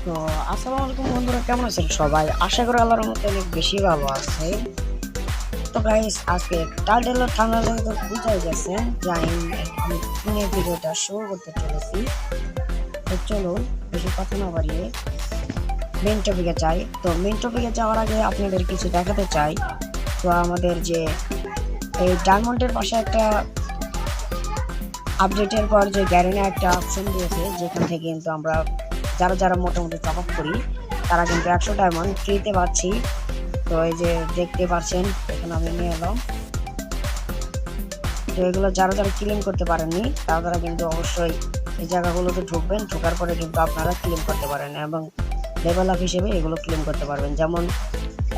তো আসসালামু আলাইকুম বন্ধুরা, কেমন আছেন সবাই? আশা করি আল্লাহর মতো অনেক বেশি ভালো আছে। তো গাইস, আজকে টাইটেল আর থাম্বনেল দেখে তো বুঝাই গেছেন যে আমি দিনের ভিডিওটা শুরু করতে চলেছি। তো চলুন বেশি কথা না বাড়িয়ে মেন টপিকে যাই। তো মেন টপিকে যাওয়ার আগে আপনাদের কিছু দেখাতে চাই। তো আমাদের যে এই ডায়মন্ডের পাশে একটা আপডেটের পর যে গ্যারেনা একটা অপশন দিয়েছে, যেখান থেকে কিন্তু আমরা যারা যারা মোটামুটি টপ আপ করি তারা কিন্তু 100 ডায়মন্ড ফ্রিতে পাচ্ছি। তো এই যে দেখতে পাচ্ছেন, এখন আমি নিয়ে এলাম। তো এগুলো যারা যারা ক্লেম করতে পারেননি তারা কিন্তু অবশ্যই এই জায়গাগুলোতে ঢুকবেন, ঢোকার পরে কিন্তু আপনারা ক্লেম করতে পারেন এবং লেভেল আপ হিসেবে এগুলো ক্লেম করতে পারবেন। যেমন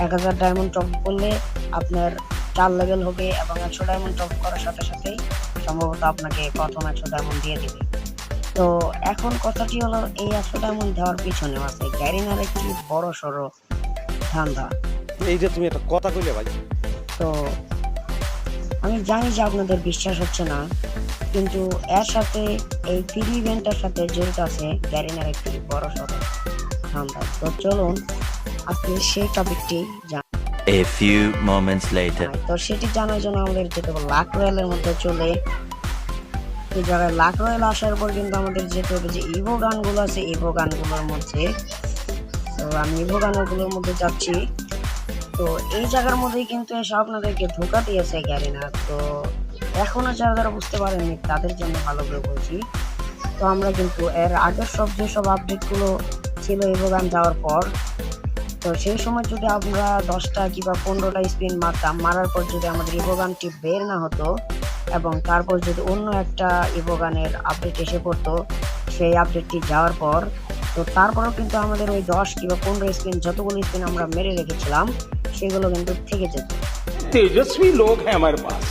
1000 ডায়মন্ড টপ করলে আপনার 4 লেভেল হবে এবং 100 ডায়মন্ড টপ করার সাথে সাথেই সম্ভবত আপনাকে প্রথম 100 ডায়মন্ড দিয়ে দিবে। তো এখন কথাটি হলো, এই 100 ডায়মন্ড দেওয়ার পিছনে আছে গ্যারিনার একটি বড় সড়ো ধান্দা। এই যে তুমি একটা কথা কইলে ভাই, তো আমি জানি যে আপনাদের বিশ্বাস হচ্ছে না, কিন্তু এর সাথে এই ফ্রি ইভেন্টের সাথে জড়িত আছে গ্যারিনার একটি বড় সড়ো ধান্দা। তো চলুন আজকে সেই টপিকটি A few moments later. তো সেটি জানার জন্য আমাদের যেতে হবে লাক রয়্যালের মধ্যে। চলে এই জায়গায় লাক রয়্যাল আসার পর কিন্তু আমাদের যেতে হবে যে ইভো গানগুলো আছে, ইভো গানগুলোর মধ্যে। তো আমি ইভো গানগুলোর মধ্যে যাচ্ছি। তো এই জায়গার মধ্যেই কিন্তু এসে আপনাদেরকে ধোকা দিয়েছে গ্যারিনা। তো এখনো যারা যারা বুঝতে পারেননি তাদের জন্য ভালো করে বলছি। তো আমরা কিন্তু এর আগের যেসব আপডেটগুলো ছিল ইভো গান যাওয়ার পর, তো সেই সময় যদি আমরা 10টা কিংবা 15টা স্পিন মারতাম, মারার পর যদি আমাদের ইভোগানটি বের না হতো এবং তারপর যদি অন্য একটা ইভোগানের আপডেট এসে পড়তো সেই আপডেটটি যাওয়ার পর, তো তারপরেও কিন্তু আমাদের ওই 10 কিংবা 15 স্পিন যতগুলো স্পিন আমরা মেরে রেখেছিলাম সেগুলো কিন্তু থেকে যেত। तेजस्वी लोग हैं हमारे पास,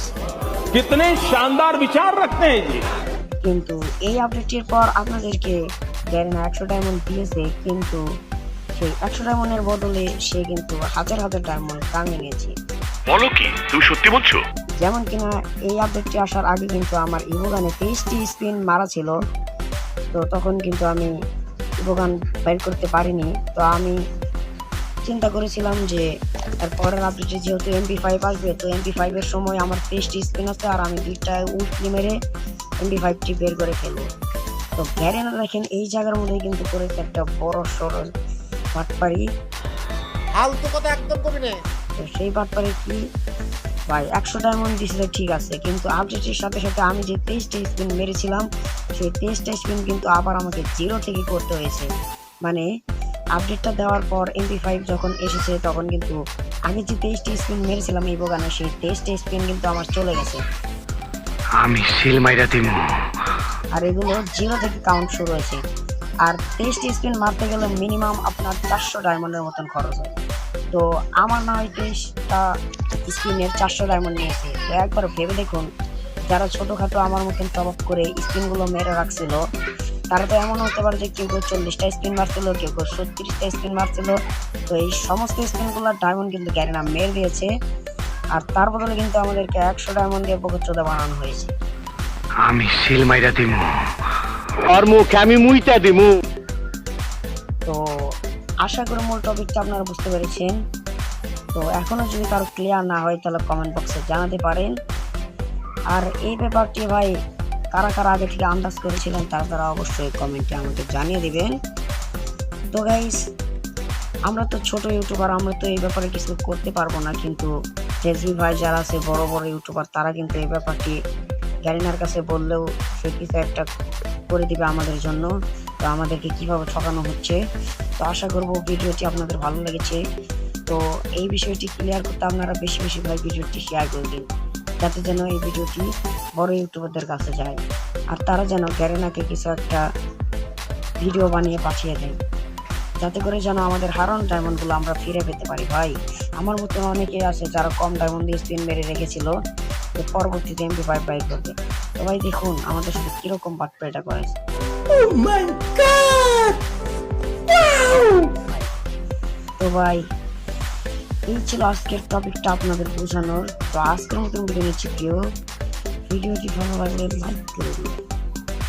कितने शानदार विचार रखते हैं जी। কিন্তু এই আপডেটটির পর আপনাদেরকে গ্যারিনা 100 ডায়মন্ড দিয়েছে, কিন্তু সেই 100 ডায়মন্ডের বদলে সে কিন্তু হাজার হাজার ডায়মন্ড কামিয়ে নিয়েছে। বলো কি, তুমি সত্যি বলছো? যেমন কিনা এই আপডেটটি আসার আগে কিন্তু আমার ইভোগানে 23টি স্পিন মারা ছিল। তো তখন কিন্তু আমি ইভোগান বের করতে পারিনি। তো আমি চিন্তা করেছিলাম যে এর পরের আপডেটে যেহেতু MP5 আসবে, তো MP5 এর সময় আমার 23টি স্পিন আছে আর আমি 2টা উইকলি মেরে MP5টি বের করে ফেলবো। তো গ্যারেনা দেখেন এই জায়গার মধ্যে কিন্তু করেছে একটা বড় সড়ো বাটপারি। ফালতু কথা একদম কবি না। তো সেই বাটপারি কি ভাই, 100 ডায়মন্ড দিছিল ঠিক আছে, কিন্তু আপডেটের সাথে সাথে আমি যে 23টা স্পিন মেরেছিলাম সেই 23টা স্পিন কিন্তু আবার আমাকে 0 থেকে করতে হয়েছে। মানে আপডেটটা দেওয়ার পর MP5 যখন এসেছে তখন কিন্তু আমি যে 23টা স্পিন মেরেছিলাম এই বোগানে, সেই 23টা স্পিন কিন্তু আমার চলে গেছে। আমি সিল মাইরা দিমু। আর এগুলো 0 থেকে কাউন্ট শুরু হয়েছে। আর 23টা স্পিন মারতে গেলে মিনিমাম আপনার 400 ডায়মন্ডের মতন খরচ হয়। তো আমার না হয় 23টা স্পিনের 400 ডায়মন্ড নিয়েছে। তো একবার ভেবে দেখুন, যারা ছোটোখাটো আমার মতন টপ আপ করে স্পিনগুলো মেরে রাখছিল তারা তো এমন হতে পারে যে কেউ কেউ 40টা স্পিন মারছিল, কেউ কেউ 36টা স্পিন মারছিল। তো এই সমস্ত স্পিনগুলোর ডায়মন্ড কিন্তু গ্যারিনা মেরে দিয়েছে, আর তার বদলে কিন্তু আমাদেরকে 100 ডায়মন্ড দিয়ে পকেটচোদা বানানো হয়েছে। আমি সিল মাইরা দিমু আর মুখ আমি মুইতা দিমু। তো আশা করি মূল টপিকটা আপনারা বুঝতে পেরেছেন। তো এখনো যদি কারো ক্লিয়ার না হয় তাহলে কমেন্ট বক্সে জানাতে পারেন। আর এই ব্যাপারটি ভাই কারা কারা আগে থেকে আন্দাজ করেছিলেন তারা অবশ্যই কমেন্টে আমাকে জানিয়ে দিবেন। তো গাইস, আমরা তো ছোট ইউটিউবার, আমরা তো এই ব্যাপারে কিছু করতে পারবো না, কিন্তু তেজবি ভাই যারা আছে বড় বড় ইউটিউবার তারা কিন্তু এই ব্যাপারটি গ্যারিনার কাছে বললেও সে কিছু একটা করে দিবে আমাদের জন্য। তো আমাদেরকে কিভাবে ঠকানো হচ্ছে। তো আশা করব ভিডিওটি আপনাদের ভালো লেগেছে। তো এই বিষয়টি ক্লিয়ার করতে আপনারা বেশি বেশি ভাই ভিডিওটি শেয়ার করে দিন, যাতে যেন এই ভিডিওটি বড় ইউটিউবারদের কাছে যায় আর তারা যেন গ্যারিনাকে কিছু একটা ভিডিও বানিয়ে পাঠিয়ে দেয়, যাতে করে যেন আমাদের হারানো ডায়মন্ডগুলো আমরা ফিরে পেতে পারি। ভাই আমার মতন অনেকেই আছে যারা কম ডায়মন্ড দিয়ে স্পিন মেরে রেখেছিল, তো পরবর্তীতে MP5 বাই করবে। তো ভাই দেখুন আমাদের সাথে কিরকম বাটপাড়িটা করেছে। তো ভাই এই ছিল আজকের টপিকটা আপনাদের বোঝানোর। তো আজকের মতন ভিডিও নিচ্ছি, ভিডিওটি ভালো লাগলে লাইক করে দিন।